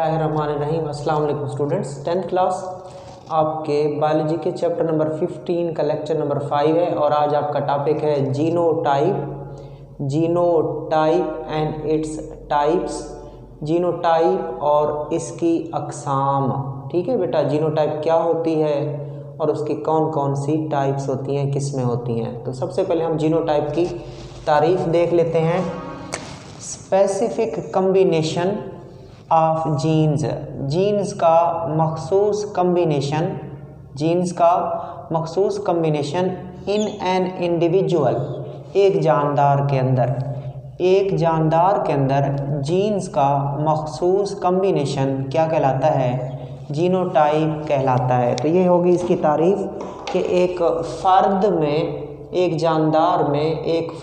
बिस्मिल्लाहिर्रहमानिर्रहीम। अस्सलाम वालेकुम स्टूडेंट्स। 10th क्लास आपके बायोलॉजी के चैप्टर नंबर 15 का लेक्चर नंबर 5 है और आज आपका टॉपिक है genotype and its types. Genotype और इसकी अक़साम। ठीक है बेटा, जीनोटाइप क्या होती है और उसकी कौन कौन सी टाइप्स होती हैं, किस में होती हैं। तो सबसे पहले हम जीनोटाइप की तारीफ देख लेते हैं। Specific combination of genes, genes का मखसूस कम्बिनेशन इन एन इंडिविजुअल, एक जानदार के अंदर जीन्स का मखसूस कम्बिनेशन क्या कहलाता है? जीनोटाइप कहलाता है। तो ये होगी इसकी तारीफ कि एक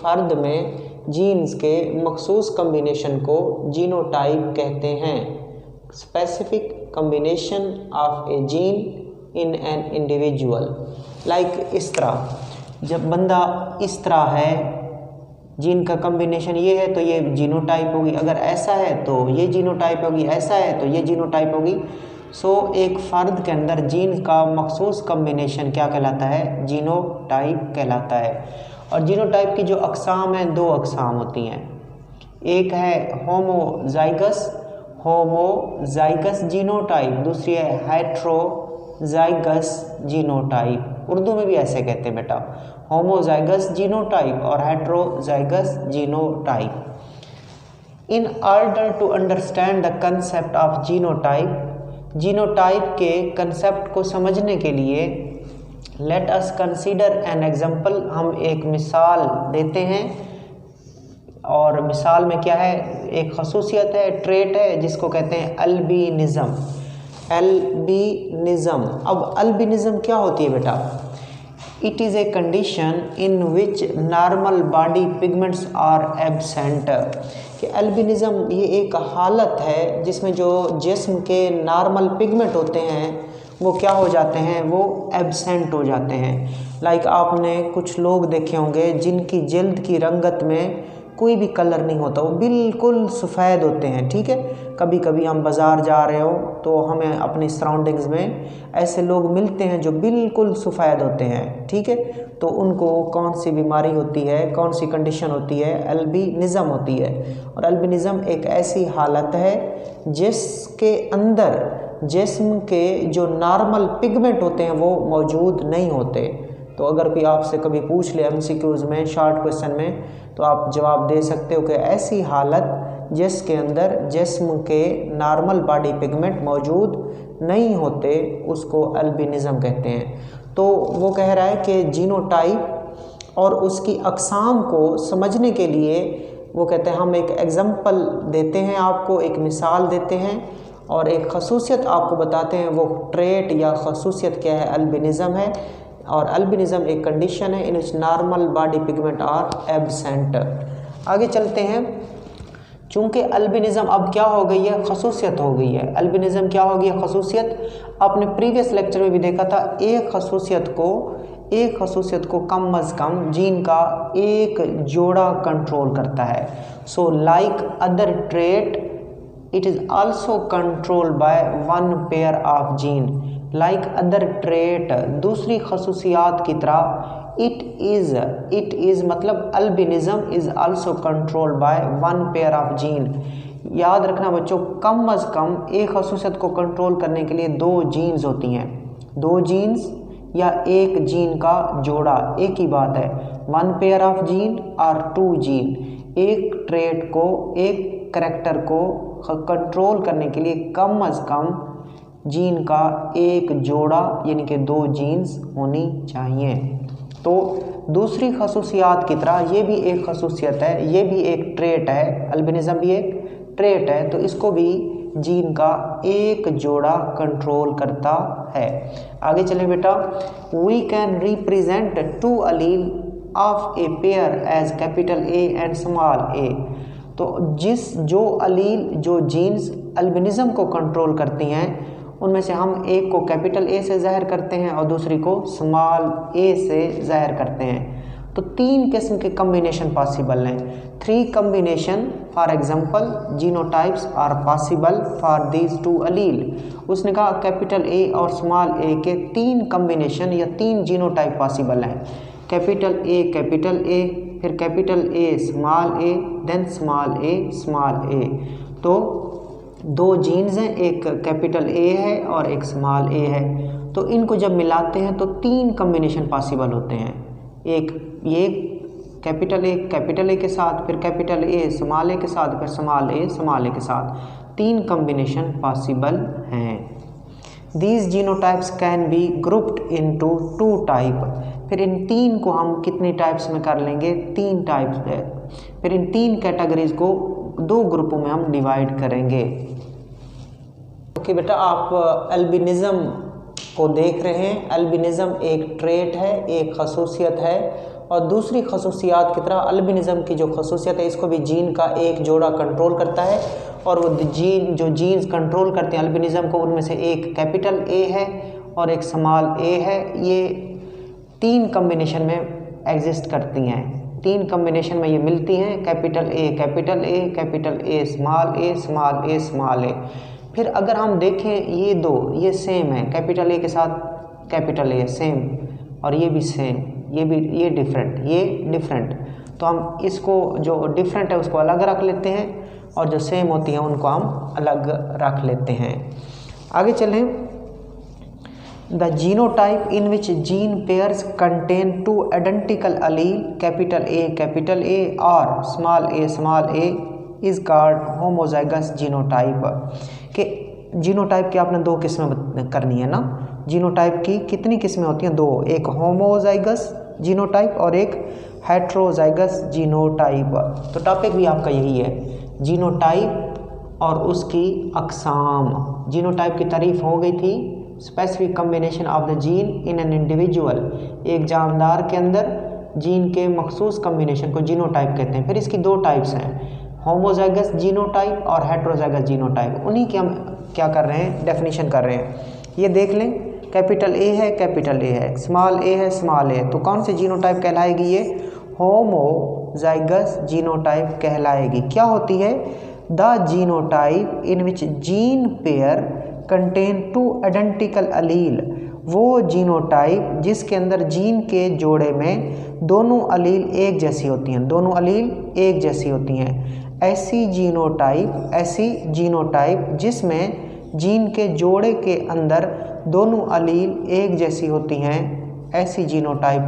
फ़र्द में जीन्स के मखसूस कम्बिनेशन को जीनोटाइप कहते हैं। Specific combination of A gene in an individual. Like इस तरह, जब बंदा इस तरह है, जीन का कम्बिनेशन ये है तो ये जीनोटाइप होगी, अगर ऐसा है तो ये जीनोटाइप होगी, ऐसा है तो ये जीनोटाइप होगी। एक फ़र्द के अंदर जीन का मखसूस कम्बिनेशन क्या कहलाता है? जीनोटाइप कहलाता है। और जीनोटाइप की जो अक़साम हैं, दो अक़साम होती हैं। एक है होमोज़ाइगस जीनोटाइप, दूसरी है हेट्रोज़ाइगस जीनोटाइप। उर्दू में भी ऐसे कहते हैं बेटा, होमोज़ाइगस जीनोटाइप और heterozygous genotype. In order to understand the concept of genotype के कंसेप्ट को समझने के लिए let us consider an example, हम एक मिसाल देते हैं। और मिसाल में क्या है? एक खसूसियत है, ट्रेट है, जिसको कहते हैं अल्बिनिज़म। अब अल्बिनिज़म क्या होती है बेटा? It is a condition in which normal body pigments are absent. कि अल्बिनिज़म ये एक हालत है जिसमें जो जिस्म के नॉर्मल पिगमेंट होते हैं वो क्या हो जाते हैं? वो एब्सेंट हो जाते हैं। लाइक आपने कुछ लोग देखे होंगे जिनकी जल्द की रंगत में कोई भी कलर नहीं होता, वो बिल्कुल सफ़ेद होते हैं। ठीक है, कभी कभी हम बाज़ार जा रहे हो तो हमें अपनी सराउंडिंग्स में ऐसे लोग मिलते हैं जो बिल्कुल सफ़ेद होते हैं। ठीक है, तो उनको कौन सी बीमारी होती है, कौन सी कंडीशन होती है? अल्बिनिज़म होती है। और अल्बिनिज़म एक ऐसी हालत है जिसके अंदर जिस्म के जो नॉर्मल पिगमेंट होते हैं वो मौजूद नहीं होते। तो अगर कोई आपसे कभी पूछ ले MCQs में, शॉर्ट क्वेश्चन में, तो आप जवाब दे सकते हो कि ऐसी हालत जिसके अंदर जिस्म के नॉर्मल बॉडी पिगमेंट मौजूद नहीं होते, उसको अल्बिनिज़म कहते हैं। तो वो कह रहा है कि जीनोटाइप और उसकी अक़साम को समझने के लिए वो कहते हैं हम एक एग्जाम्पल देते हैं, आपको एक मिसाल देते हैं और एक खसूसियत आपको बताते हैं। वो ट्रेट या खसूसियत क्या है? अल्बिनिज़म है। और अल्बिनिज़म एक कंडीशन है in which normal body pigment are absent. आगे चलते हैं। चूँकि अल्बिनिज़म अब क्या हो गई है? खसूसियत हो गई है। अल्बिनिज़म क्या हो गई है? खसूसियत। आपने प्रीवियस लेक्चर में भी देखा था, एक खसूसियत को कम अज़ कम जीन का एक जोड़ा कंट्रोल करता है। Like other trait it is also controlled by one pair of gene like other trait। दूसरी खसूसियात की तरह it is मतलब albinism is also controlled by one pair of gene। याद रखना बच्चों, कम अज़ कम एक खसूसियत को कंट्रोल करने के लिए दो जीन्स होती हैं। दो जीन्स या एक जीन का जोड़ा, एक ही बात है। वन पेयर ऑफ जीन और टू जीन। एक ट्रेट को, एक करैक्टर को कंट्रोल करने के लिए कम अज़ कम जीन का एक जोड़ा यानी कि दो जीन्स होनी चाहिए। तो दूसरी खसूसियात की तरह ये भी एक खसूसियत है, ये भी एक ट्रेट है। अल्बिनिज़म भी एक ट्रेट है, तो इसको भी जीन का एक जोड़ा कंट्रोल करता है। आगे चले बेटा। We can represent two allele of a pair as capital A and small a। तो जो जीन्स अल्बिनिज़म को कंट्रोल करती हैं उनमें से हम एक को कैपिटल A से ज़ाहिर करते हैं और दूसरी को स्मॉल a से ज़ाहिर करते हैं। तो 3 किस्म के कम्बिनेशन पॉसिबल हैं। 3 combination for example genotypes are possible for these 2 allele. उसने कहा कैपिटल ए और स्मॉल ए के 3 कम्बिनेशन या 3 जीनोटाइप पॉसिबल हैं। कैपिटल ए, फिर capital A small A, then small A. तो 2 जीन्स हैं, एक कैपिटल ए है और एक स्मॉल ए है। तो इनको जब मिलाते हैं तो 3 कम्बिनेशन पॉसिबल होते हैं। एक ये कैपिटल ए के साथ, फिर कैपिटल ए स्मॉल ए के साथ, फिर स्मॉल ए के साथ 3 कम्बिनेशन पॉसिबल हैं। These genotypes can be grouped into 2 type. फिर इन 3 को हम कितने टाइप्स में कर लेंगे? 3 टाइप्स है। फिर इन 3 कैटेगरीज को 2 ग्रुपों में हम डिवाइड करेंगे। ओके बेटा, आप एल्बिनिज़म को देख रहे हैं। एल्बिनिज़म एक ट्रेट है, एक खसूसियत है, और दूसरी खसूसियात की तरह एल्बिनिज़म की जो खसूसियत है इसको भी जीन का एक जोड़ा कंट्रोल करता है, और वो जीन्स कंट्रोल करते हैं एल्बिनिज़म को, उनमें से एक कैपिटल ए है और एक स्मॉल ए है। ये 3 कम्बिनेशन में एग्जिस्ट करती हैं, 3 कम्बिनेशन में ये मिलती हैं, कैपिटल ए स्मॉल ए। फिर अगर हम देखें ये 2 ये सेम है, कैपिटल ए के साथ कैपिटल ए सेम, और ये भी सेम, ये डिफरेंट। तो हम इसको जो डिफरेंट है उसको अलग रख लेते हैं, और जो सेम होती हैं उनको हम अलग रख लेते हैं। आगे चलें। The genotype in which gene pairs contain 2 identical allele capital A और small A is called homozygous genotype. के जीनोटाइप की आपने 2 किस्में करनी है ना। जीनोटाइप की कितनी किस्में होती हैं? 2, एक होमोजाइगस जीनोटाइप और एक हेट्रोजाइगस जीनोटाइप। तो टॉपिक भी आपका यही है, जीनोटाइप और उसकी अक़साम। जीनोटाइप की तारीफ हो गई थी, specific combination of the gene in an individual, एक जानदार के अंदर जीन के मखसूस कम्बिनेशन को जीनोटाइप कहते हैं। फिर इसकी 2 टाइप्स हैं, होमोजाइगस जीनोटाइप और हेट्रोजाइगस जीनोटाइप। उन्हीं की हम क्या कर रहे हैं? डेफिनेशन कर रहे हैं। ये देख लें, कैपिटल ए है, स्मॉल ए। तो कौन सी जीनोटाइप कहलाएगी? ये होमोजाइगस जीनोटाइप कहलाएगी। क्या होती है? The genotype in which gene pair contain 2 identical allele, वो जीनोटाइप जिसके अंदर जीन के जोड़े में दोनों अलील एक जैसी होती हैं। ऐसी जीनोटाइप जिसमें जीन के जोड़े के अंदर दोनों अलील एक जैसी होती हैं, ऐसी जीनोटाइप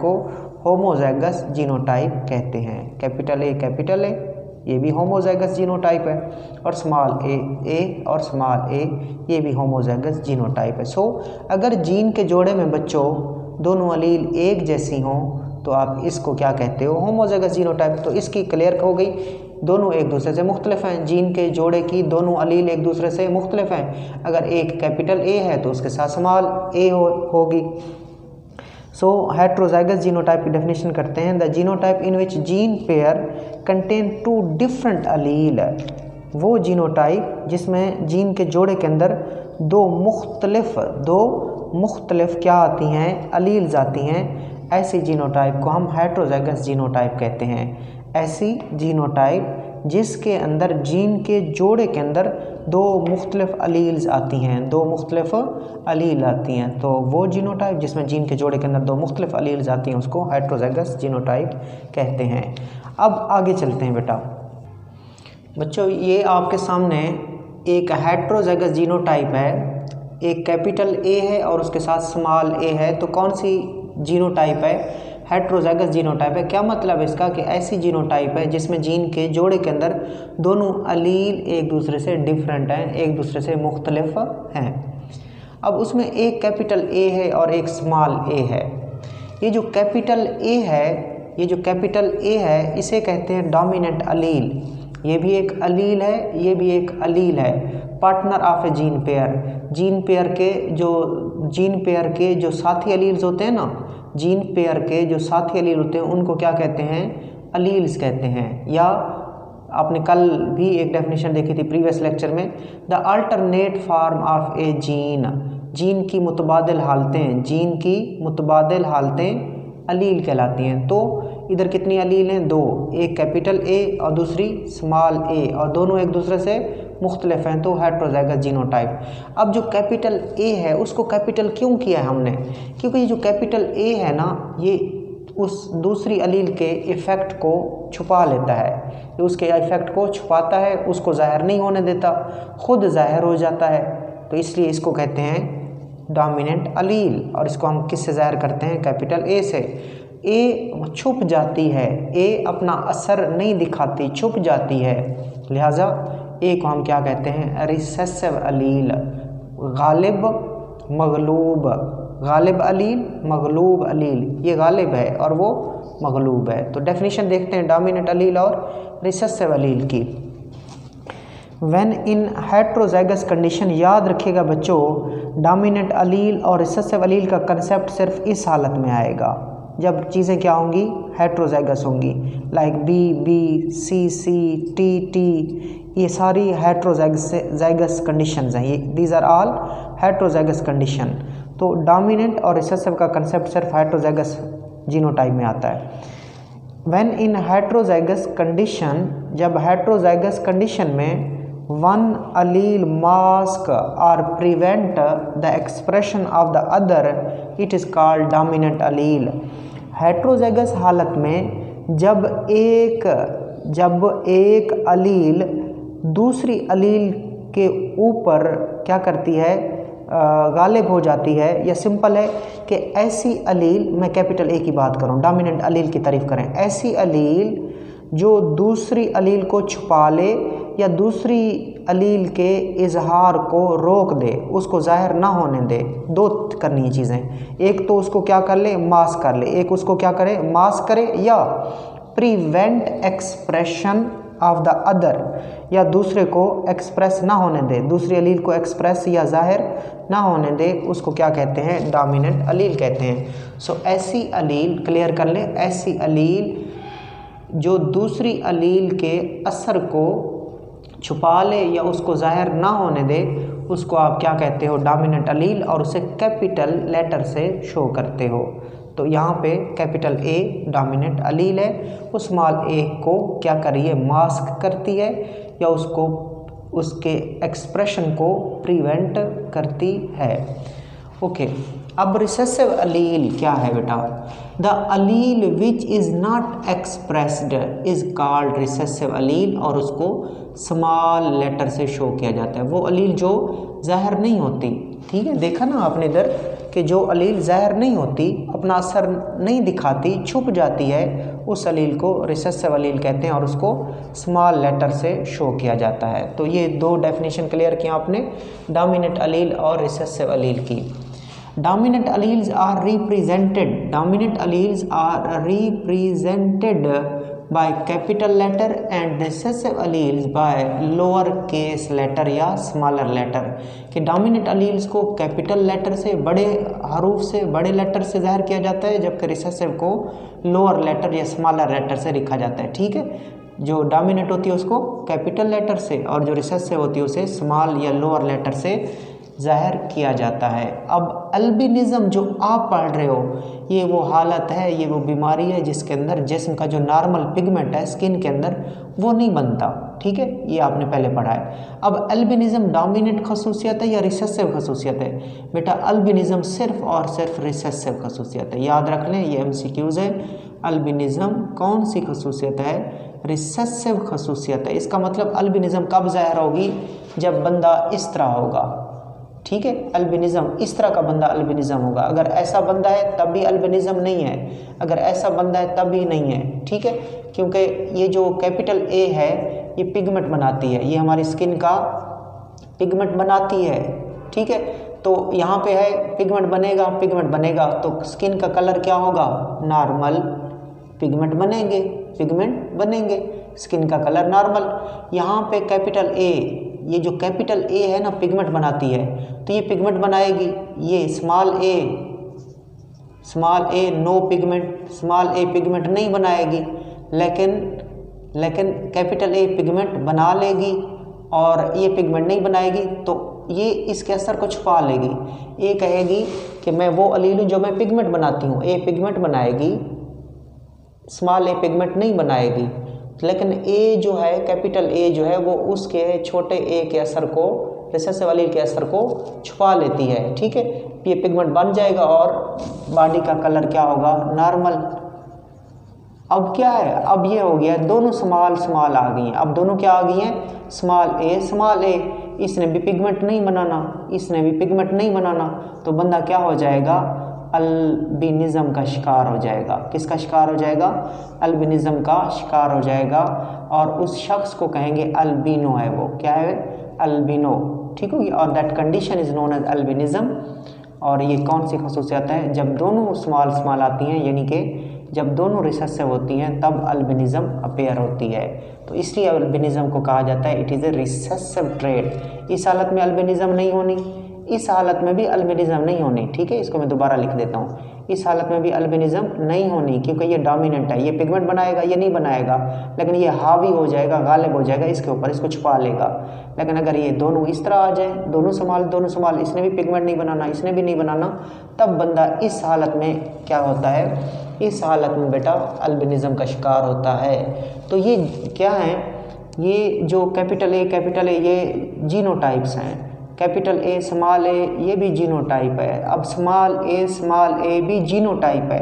को होमोजाइगस जीनोटाइप कहते हैं। कैपिटल ए ये भी होमोजाइगस जीनोटाइप है, और स्मॉल ए और स्मॉल ए ये भी होमोजाइगस जीनोटाइप है। सो अगर जीन के जोड़े में बच्चों दोनों अलील एक जैसी हों तो आप इसको क्या कहते हो? Homozygous genotype. तो इसकी क्लियर हो गई, दोनों एक दूसरे से मुख्तलिफ हैं। जीन के जोड़े की दोनों अलील एक दूसरे से मुख्तलिफ हैं। अगर एक कैपिटल ए है तो उसके साथ स्मॉल ए होगी। सो हेट्रोजाइगस जीनोटाइप की डेफिनेशन करते हैं। The genotype in which gene pair contain 2 different allele, वो जीनोटाइप जिसमें जीन के जोड़े के अंदर दो मुख्तलिफ क्या आती हैं? अलील्स आती हैं। ऐसी जीनोटाइप को हम हेट्रोजाइगस जीनोटाइप कहते हैं। ऐसी जीनोटाइप जिसके अंदर जीन के जोड़े के अंदर 2 मुख्तलिफ अलील्स आती हैं, 2 मुख्तलिफ अलील आती हैं, तो वो जीनोटाइप जिसमें जीन के जोड़े के अंदर 2 मुख्तलिफ अलील्स आती हैं उसको हेट्रोजाइगस जीनोटाइप कहते हैं। अब आगे चलते हैं बेटा। बच्चों ये आपके सामने एक हेट्रोजाइगस जीनोटाइप है, एक कैपिटल ए है और उसके साथ स्मॉल ए है। तो कौन सी जीनोटाइप है? हेट्रोजाइगस जीनोटाइप है। क्या मतलब इसका? कि ऐसी जीनोटाइप है जिसमें जीन के जोड़े के अंदर दोनों अलील एक दूसरे से डिफरेंट हैं, एक दूसरे से मुख्तलिफ हैं। अब उसमें एक कैपिटल ए है और एक स्मॉल ए है। ये जो कैपिटल ए है इसे कहते हैं डोमिनेंट अलील। ये भी एक अलील है, ये भी एक अलील है, partner of A gene pair. Gene pair के जो साथी अलील्स होते हैं ना, जीन पेयर के जो साथी अलील होते हैं उनको क्या कहते हैं? अलील्स कहते हैं। या आपने कल भी एक डेफिनेशन देखी थी प्रीवियस लेक्चर में, the alternate form of A gene. Gene की मुतबादिल हालतें अलील कहलाती हैं। तो इधर कितनी अलील हैं? 2, एक कैपिटल ए और दूसरी स्मॉल ए, और दोनों एक दूसरे से मुख्तलिफ हैं, तो हेट्रोजाइगस जीनोटाइप। अब जो कैपिटल ए है उसको कैपिटल क्यों किया है हमने? क्योंकि ये जो कैपिटल ए है ना, ये उस दूसरी अलील के इफ़ेक्ट को छुपा लेता है, ये उसके इफ़ेक्ट को छुपाता है, उसको ज़ाहिर नहीं होने देता, खुद ज़ाहिर हो जाता है। तो इसलिए इसको कहते हैं डोमिनेंट अलील। और इसको हम किससे ज़ाहिर करते हैं? कैपिटल ए से। ए छुप जाती है, ए अपना असर नहीं दिखाती, छुप जाती है, लिहाजा ए को हम क्या कहते हैं? Recessive allele. गालिब मगलूब, गालिब अलील मगलूब अलील, ये गालिब है और वो मगलूब है। तो डेफिनेशन देखते हैं डोमिनेंट अलील और रिसेसिव अलील की। व्हेन इन हेट्रोजाइगस कंडीशन, याद रखिएगा बच्चों, डोमिनेंट अलील और रिसेसिव अलील का कंसेप्ट सिर्फ इस हालत में आएगा जब चीज़ें क्या होंगी? हेट्रोजाइगस होंगी। Like B B, C C, T T, ये सारी हेट्रोजाइगस कंडीशंस हैं, ये these are all heterozygous condition. तो डोमिनेंट और रिसेसिव का कंसेप्ट सिर्फ हेट्रोजाइगस जीनोटाइप में आता है। व्हेन इन हेट्रोजाइगस कंडीशन, जब हेट्रोजाइगस कंडीशन में वन अलील मास्क और prevent the expression of the other, it is called dominant allele. Heterozygous हालत में जब एक अलील दूसरी अलील के ऊपर क्या करती है? गालिब हो जाती है, या सिंपल है कि ऐसी अलील, मैं कैपिटल ए की बात करूं, डोमिनेंट अलील की तारीफ करें, ऐसी अलील जो दूसरी अलील को छुपा ले या दूसरी अलील के इजहार को रोक दे, उसको जाहिर ना होने दे। दो करनी है चीज़ें, एक तो उसको क्या कर ले? मास्क कर ले, एक उसको क्या करे? मास्क करे, या prevent expression of the other, या दूसरे को एक्सप्रेस ना होने दे, दूसरी अलील को एक्सप्रेस या जाहिर ना होने दे, उसको क्या कहते हैं? डोमिनेंट अलील कहते हैं। सो ऐसी अलील, क्लियर कर ले, ऐसी अलील जो दूसरी अलील के असर को छुपा ले या उसको जाहिर ना होने दे, उसको आप क्या कहते हो? डोमिनेंट अलील, और उसे कैपिटल लेटर से शो करते हो। तो यहाँ पे कैपिटल ए डोमिनेंट अलील है, वो स्मॉल ए को क्या करी है? मास्क करती है, या उसको उसके एक्सप्रेशन को प्रिवेंट करती है। ओके, अब रिसेसिव अलील क्या है बेटा? The allele which is not expressed is called recessive allele, और उसको स्मॉल लेटर से शो किया जाता है। वो अलील जो ज़ाहिर नहीं होती, ठीक है, देखा ना आपने इधर कि जो अलील ज़ाहिर नहीं होती, अपना असर नहीं दिखाती, छुप जाती है, उस अलील को रिसेसिव अलील कहते हैं, और उसको स्मॉल लेटर से शो किया जाता है। तो ये दो डेफिनेशन क्लियर किया आपने, डोमिनेंट अलील और रिसेसिव अलील की। Dominant alleles are represented by capital letter and recessive alleles by lower case letter या smaller letter। कि dominant alleles को कैपिटल लेटर से, बड़े हरूफ से, बड़े लेटर से ज़ाहिर किया जाता है, जबकि रिसेसिव को लोअर लेटर या स्मॉलर लेटर से लिखा जाता है। ठीक है, जो डोमिनेंट होती है उसको कैपिटल लेटर से, और जो रिसेसिव होती है उसे स्मॉल या लोअर लेटर से ज़ाहिर किया जाता है। अब अल्बिनिज़म जो आप पढ़ रहे हो, ये वो हालत है, ये वो बीमारी है जिसके अंदर जिस्म का जो नॉर्मल पिगमेंट है स्किन के अंदर वो नहीं बनता। ठीक है, ये आपने पहले पढ़ा है। अब अल्बिनिज़म डोमिनेंट खसूसियत है या रिसेसिव खसूसियत है? बेटा अल्बिनिज़म सिर्फ और सिर्फ रिसेसिव खसूसियत है, याद रख लें, ये MCQs है। अल्बिनिज़म कौन सी खसूसियत है? रिसेसिव खसूसियत है। इसका मतलब अल्बिनिज़म कब ज़ाहिर होगी? जब बंदा इस तरह होगा। ठीक है, अल्बिनिज़म इस तरह का बंदा अल्बिनिज़म होगा। अगर ऐसा बंदा है तब भी अल्बिनिज़म नहीं है, अगर ऐसा बंदा है तब भी नहीं है। ठीक है, क्योंकि ये जो कैपिटल ए है ये पिगमेंट बनाती है, ये हमारी स्किन का पिगमेंट बनाती है। ठीक है, तो यहाँ पे है पिगमेंट बनेगा तो स्किन का कलर क्या होगा? नॉर्मल पिगमेंट बनेंगे, स्किन का कलर नॉर्मल। यहाँ पे कैपिटल ए, ये जो कैपिटल ए है ना पिगमेंट बनाती है, तो ये पिगमेंट बनाएगी। ये स्मॉल ए नो पिगमेंट, स्मॉल ए पिगमेंट नहीं बनाएगी, लेकिन कैपिटल ए पिगमेंट बना लेगी, और ये पिगमेंट नहीं बनाएगी तो ये इसके असर को छुपा लेगी। ए कहेगी कि मैं वो अलील हूँ जो मैं पिगमेंट बनाती हूँ, ए पिगमेंट बनाएगी, स्मॉल ए पिगमेंट नहीं बनाएगी। लेकिन ए जो है, कैपिटल ए जो है वो उसके छोटे ए के असर को, रिसेसिव अलील के असर को छुपा लेती है। ठीक है, ये पिगमेंट बन जाएगा और बॉडी का कलर क्या होगा, नॉर्मल। अब क्या है, अब ये हो गया दोनों स्मॉल स्मॉल आ गई हैं। अब दोनों क्या आ गई हैं, स्मॉल ए। इसने भी पिगमेंट नहीं बनाना, इसने भी पिगमेंट नहीं बनाना, तो बंदा क्या हो जाएगा, अल्बिनिज्म का शिकार हो जाएगा। किसका शिकार हो जाएगा, अल्बिनिज्म का शिकार हो जाएगा। और उस शख्स को कहेंगे अल्बिनो है, वो क्या है, अल्बिनो। ठीक होगी। और that condition is known as albinism. और ये कौन सी खसूसियत है, जब दोनों स्मॉल स्मॉल आती हैं, यानी कि जब दोनों रिसेसिव होती हैं तब अल्बिनिज्म अपेयर होती है। तो इसलिए अल्बिनिज्म को कहा जाता है it is A recessive trait. इस हालत में अल्बिनिज्म नहीं होनी, इस हालत में भी अल्बिनिज्म नहीं होनी। ठीक है, इसको मैं दोबारा लिख देता हूँ, इस हालत में भी अल्बिनिज्म नहीं होनी, क्योंकि ये डोमिनेंट है। ये पिगमेंट बनाएगा, ये नहीं बनाएगा, लेकिन ये हावी हो जाएगा, गालिब हो जाएगा इसके ऊपर, इसको छुपा लेगा। लेकिन अगर ये दोनों इस तरह आ जाए, दोनों संभाल, इसने भी पिगमेंट नहीं बनाना, इसने भी नहीं बनाना, तब बंदा इस हालत में क्या होता है, इस हालत में बेटा अल्बिनिज्म का शिकार होता है। तो ये क्या है, ये जो कैपिटल ए ये जीनोटाइप्स हैं। कैपिटल ए स्मॉल ए ये भी जीनोटाइप है। अब स्मॉल ए भी जीनोटाइप है।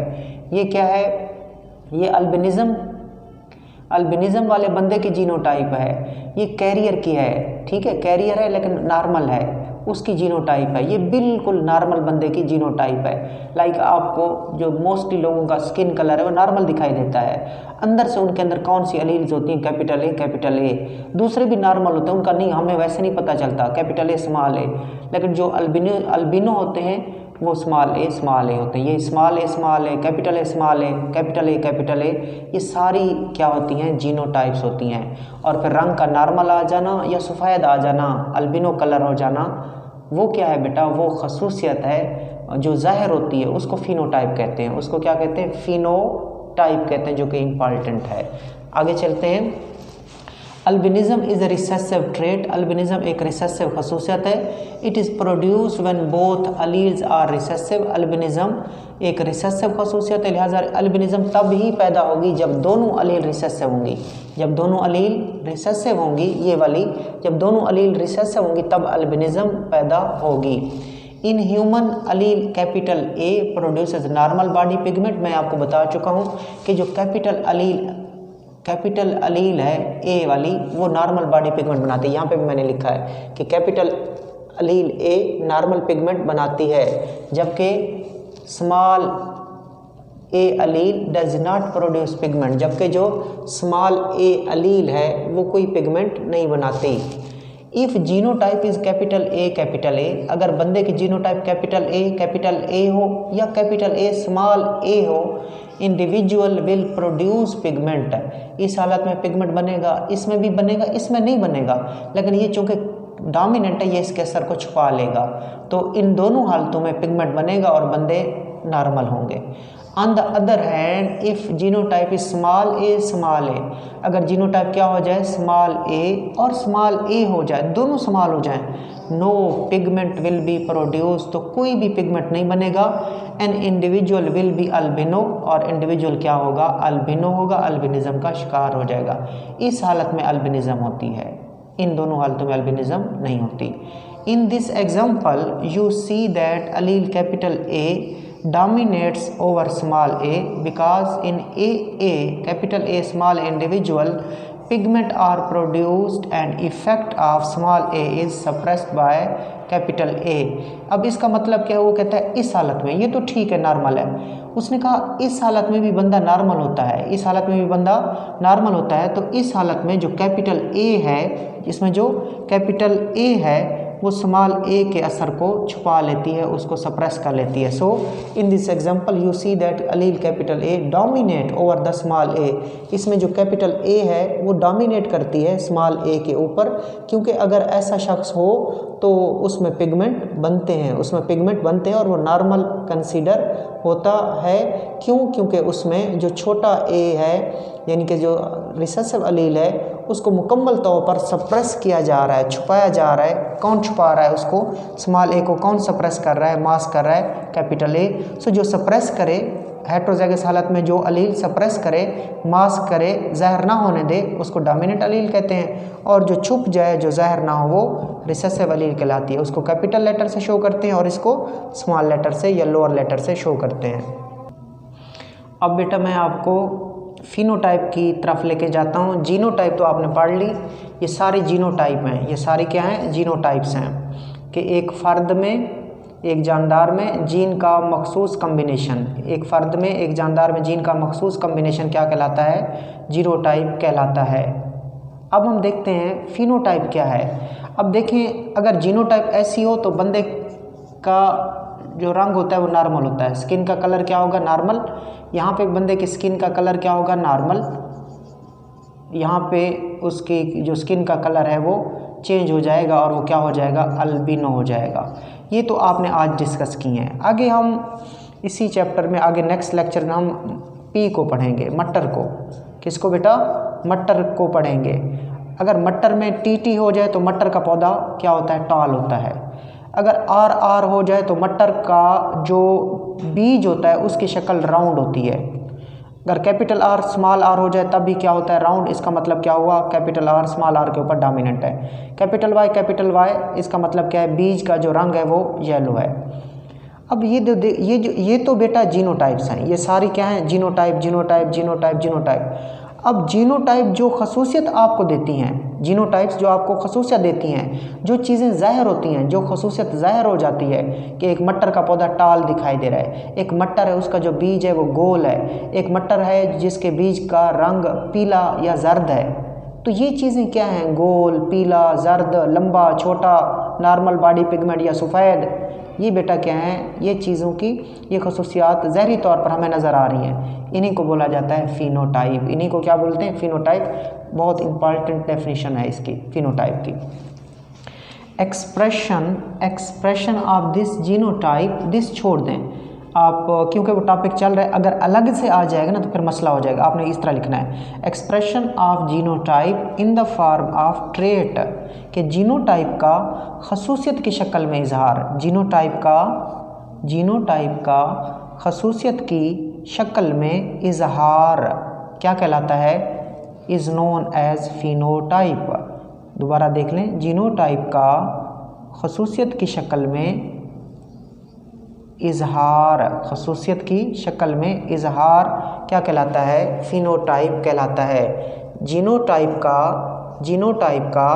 ये क्या है, ये अल्बिनिज्म वाले बंदे की जीनोटाइप है। ये कैरियर की है, ठीक है, कैरियर है लेकिन नॉर्मल है, उसकी जीनोटाइप है। ये बिल्कुल नॉर्मल बंदे की जीनोटाइप है। लाइक आपको जो मोस्टली लोगों का स्किन कलर है वो नॉर्मल दिखाई देता है, अंदर से उनके अंदर कौन सी एलील्स होती हैं, कैपिटल ए। दूसरे भी नॉर्मल होते हैं, उनका नहीं, हमें वैसे नहीं पता चलता, कैपिटल ए स्मॉल ए। लेकिन जो अल्बिनो होते हैं वो स्मॉल ए होते हैं। ये स्मॉल ए, कैपिटल ए, ये सारी क्या होती हैं, जीनोटाइप्स होती हैं। और फिर रंग का नॉर्मल आ जाना या सफ़ेद आ जाना, अल्बिनो कलर हो जाना, वो क्या है बेटा, वो खसूसियत है जो ज़ाहिर होती है, उसको फिनोटाइप कहते हैं। उसको क्या कहते हैं, फिनोटाइप कहते हैं, जो कि इम्पॉर्टेंट है। आगे चलते हैं। Albinism is a recessive trait. Albinism एक रिसेसिव खसूसियत है। It is produce when both alleles are recessive. Albinism एक रिसेसिव खसूसियत है, लिहाजा अल्बिनिज्म तब ही पैदा होगी जब दोनों अलील रिसेसिव होंगी। जब दोनों अलील रिसेसिव होंगी, ये वाली, जब दोनों अलील रिसेसिव होंगी तब अल्बिनिज्म पैदा होगी। In human allele capital A produces normal body pigment. मैं आपको बता चुका हूँ कि जो कैपिटल अलील है ए वाली, वो नॉर्मल बॉडी पिगमेंट बनाती है। यहाँ पे भी मैंने लिखा है कि capital allele A normal pigment बनाती है, जबकि small A allele does not produce pigment, जबकि जो स्मॉल ए अलील है वो कोई पिगमेंट नहीं बनाती। If genotype is capital A, अगर बंदे की जीनोटाइप कैपिटल ए हो या कैपिटल ए स्मॉल ए हो, इंडिविजुअल विल प्रोड्यूस पिगमेंट। इस हालत में पिगमेंट बनेगा, इसमें भी बनेगा, इसमें नहीं बनेगा, लेकिन ये चूँकि डोमिनेंट है ये इसके असर को छुपा लेगा। तो इन दोनों हालतों में पिगमेंट बनेगा और बंदे नॉर्मल होंगे। On the other hand if genotype is small A, अगर जीनोटाइप क्या हो जाए, स्मॉल ए और स्मॉल ए हो जाए, दोनों स्मॉल हो जाएं, no pigment will be produce, तो कोई भी पिगमेंट नहीं बनेगा। An individual will be albino, और इंडिविजुअल क्या होगा, अल्बिनो होगा, अल्बिनिज्म का शिकार हो जाएगा। इस हालत में अल्बिनिज्म होती है, इन दोनों हालतों में अल्बिनिज्म नहीं होती। In this example you see that allele capital A dominates over small a because in a capital A small individual pigment are produced and effect of small a is suppressed by capital A. अब इसका मतलब क्या है, वो कहता है इस हालत में, ये तो ठीक है नॉर्मल है, उसने कहा इस हालत में भी बंदा नॉर्मल होता है, इस हालत में भी बंदा नॉर्मल होता है। तो इस हालत में जो कैपिटल ए है, इसमें जो कैपिटल ए है वो स्मॉल ए के असर को छुपा लेती है, उसको सप्रेस कर लेती है। So in this example you see that allele capital A dominate over the small A. इसमें जो कैपिटल ए है वो डोमिनेट करती है स्मॉल ए के ऊपर, क्योंकि अगर ऐसा शख्स हो तो उसमें पिगमेंट बनते हैं, और वो नॉर्मल कंसीडर होता है। क्यों? क्योंकि उसमें जो छोटा ए है, यानी कि जो रिसेसिव अलील है, उसको मुकम्मल तौर पर सप्रेस किया जा रहा है, छुपाया जा रहा है। कौन छुपा रहा है उसको? स्मॉल ए को कौन सप्रेस कर रहा है? मास्क कर रहा है कैपिटल ए। सो जो सप्रेस करे हेट्रोजाइगस हालत में, जो अलील सप्रेस करे, मास्क करे, ज़ाहिर ना होने दे, उसको डोमिनेंट अलील कहते हैं। और जो छुप जाए, जो ज़ाहिर ना हो, वो रिसेसिव अलील कहलाती है। उसको कैपिटल लेटर से शो करते हैं और इसको स्मॉल लेटर से या लोअर लेटर से शो करते हैं। अब बेटा मैं आपको फिनोटाइप की तरफ लेके जाता हूँ। जीनोटाइप तो आपने पढ़ ली, ये सारी जीनोटाइप हैं। ये सारी क्या हैं? जीनोटाइप्स हैं कि एक फ़र्द में, एक जानदार में जीन का मखसूस कम्बिनेशन, एक फ़र्द में, एक जानदार में जीन का मखसूस कम्बिनेशन क्या कहलाता है? जीनोटाइप कहलाता है। अब हम देखते हैं फिनोटाइप क्या है। अब देखें, अगर जीनोटाइप ऐसी हो तो बंदे का जो रंग होता है वो नॉर्मल होता है। स्किन का कलर क्या होगा? नॉर्मल। यहाँ पे बंदे की स्किन का कलर क्या होगा? नॉर्मल। यहाँ पे उसकी जो स्किन का कलर है वो चेंज हो जाएगा और वो क्या हो जाएगा? अल्बिनो हो जाएगा। ये तो आपने आज डिस्कस की हैं। आगे हम इसी चैप्टर में, आगे नेक्स्ट लेक्चर में हम पी को पढ़ेंगे, मटर को। किसको बेटा? मटर को पढ़ेंगे। अगर मटर में टी हो जाए तो मटर का पौधा क्या होता है? टॉल होता है। अगर आर हो जाए तो मटर का जो बीज होता है उसकी शक्ल राउंड होती है। अगर कैपिटल आर स्मॉल आर हो जाए तब भी क्या होता है? राउंड। इसका मतलब क्या हुआ? कैपिटल आर स्मॉल आर के ऊपर डोमिनेंट है। कैपिटल वाई, इसका मतलब क्या है? बीज का जो रंग है वो येलो है। अब ये तो बेटा जीनोटाइप्स हैं। ये सारी क्या हैं? जीनोटाइप। अब जीनोटाइप जो खसूसियत आपको देती हैं, जीनोटाइप्स जो आपको खसूसियत देती हैं, जो चीज़ें ज़ाहिर होती हैं, जो खसूसियत ज़ाहिर हो जाती है कि एक मटर का पौधा टाल दिखाई दे रहा है, एक मटर है उसका जो बीज है वो गोल है, एक मटर है जिसके बीज का रंग पीला या जर्द है। तो ये चीज़ें क्या हैं? गोल, पीला, जर्द, लंबा, छोटा, नॉर्मल बॉडी पिगमेंट या सफ़ेद, ये बेटा क्या हैं? ये चीज़ों की ये खसूसियात ज़ाहरी तौर पर हमें नज़र आ रही हैं। इन्हीं को बोला जाता है फिनोटाइप। इन्हीं को क्या बोलते हैं? फिनोटाइप। बहुत इंपॉर्टेंट डेफिनेशन है इसकी, फिनोटाइप की। Expression of this genotype, this छोड़ दें आप, क्योंकि वो टॉपिक चल रहा है। अगर अलग से आ जाएगा ना तो फिर मसला हो जाएगा। आपने इस तरह लिखना है, expression of genotype in the form of trait, कि जीनोटाइप का खसूसियत की शक्ल में इजहार, जीनोटाइप का खसूसियत की शक्ल में इजहार क्या कहलाता है? Is known as phenotype. दोबारा देख लें, जीनोटाइप का खसूसियत की शक्ल में इजहार, खसूसियत की शक्ल में इजहार क्या कहलाता है? फिनोटाइप कहलाता है। जीनोटाइप का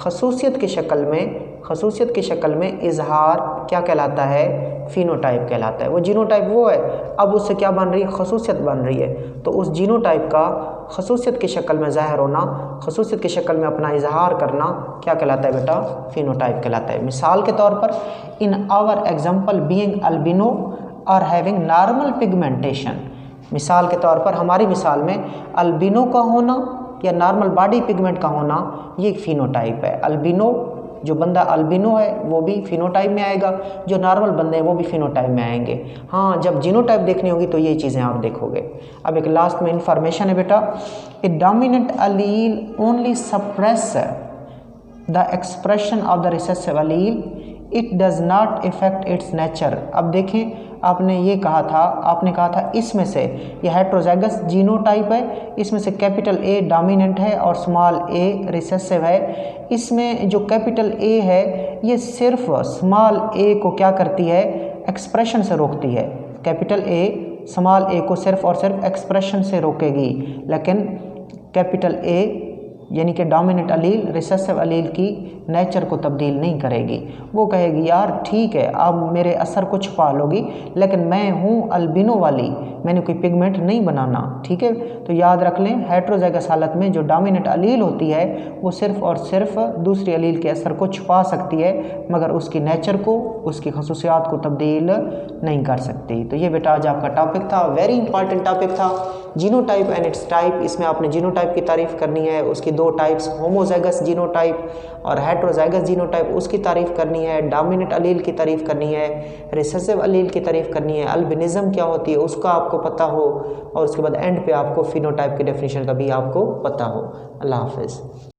खसूसियत की शक्ल में इजहार क्या कहलाता है? फिनोटाइप कहलाता है। वो जीनोटाइप वो है, अब उससे क्या बन रही है? खसूसियत बन रही है। तो उस जीनोटाइप का खसूसियत की शक्ल में ज़ाहिर होना, खसूसियत की शक्ल में अपना इजहार करना क्या कहलाता है बेटा? फिनोटाइप कहलाता है। मिसाल के तौर पर, in our example being albino और हैविंग नॉर्मल पिगमेंटेशन, मिसाल के तौर पर हमारी मिसाल में अल्बिनो का होना या नॉर्मल बॉडी पिगमेंट का होना ये एक फिनोटाइप है। अल्बिनो, जो बंदा अल्बिनो है वो भी फिनोटाइप में आएगा, जो नॉर्मल बंदे हैं वो भी फिनोटाइप में आएंगे। हाँ, जब जीनोटाइप देखनी होगी तो ये चीज़ें आप देखोगे। अब एक लास्ट में इंफॉर्मेशन है बेटा, A dominant allele only suppress the expression of the recessive allele, it does not effect its nature. अब देखें, आपने कहा था इसमें से ये हेट्रोजाइगस जीनोटाइप है, इसमें से कैपिटल ए डोमिनेंट है और स्मॉल ए रिसेसिव है। इसमें जो कैपिटल ए है ये सिर्फ स्मॉल ए को क्या करती है? एक्सप्रेशन से रोकती है। कैपिटल ए स्मॉल ए को सिर्फ और सिर्फ एक्सप्रेशन से रोकेगी, लेकिन कैपिटल ए यानी कि डोमिनेंट अलील रिसेसिव अलील की नेचर को तब्दील नहीं करेगी। वो कहेगी यार ठीक है, आप मेरे असर को छुपा लोगी, लेकिन मैं हूँ अल्बिनो वाली, मैंने कोई पिगमेंट नहीं बनाना। ठीक है, तो याद रख लें, हेट्रोजाइगस हालत में जो डोमिनेंट अलील होती है वो सिर्फ और सिर्फ दूसरी अलील के असर को छुपा सकती है, मगर उसकी नेचर को, उसकी खसूसियात को तब्दील नहीं कर सकती। तो ये बेटा आज आपका टॉपिक था, वेरी इंपॉर्टेंट टॉपिक था, जीनोटाइप एंड इट्स टाइप। इसमें आपने जीनोटाइप की तारीफ़ करनी है, उसकी दो टाइप्स, होमोजाइगस जीनोटाइप और हेट्रोजाइगस जीनोटाइप, उसकी तारीफ करनी है। डोमिनेंट अलील की तारीफ करनी है, रिसेसिव अलील की तारीफ करनी है, अल्बिनिज्म क्या होती है उसका आपको पता हो, और उसके बाद एंड पे आपको फिनोटाइप की डेफिनेशन का भी आपको पता हो। अल्लाह हाफिज़।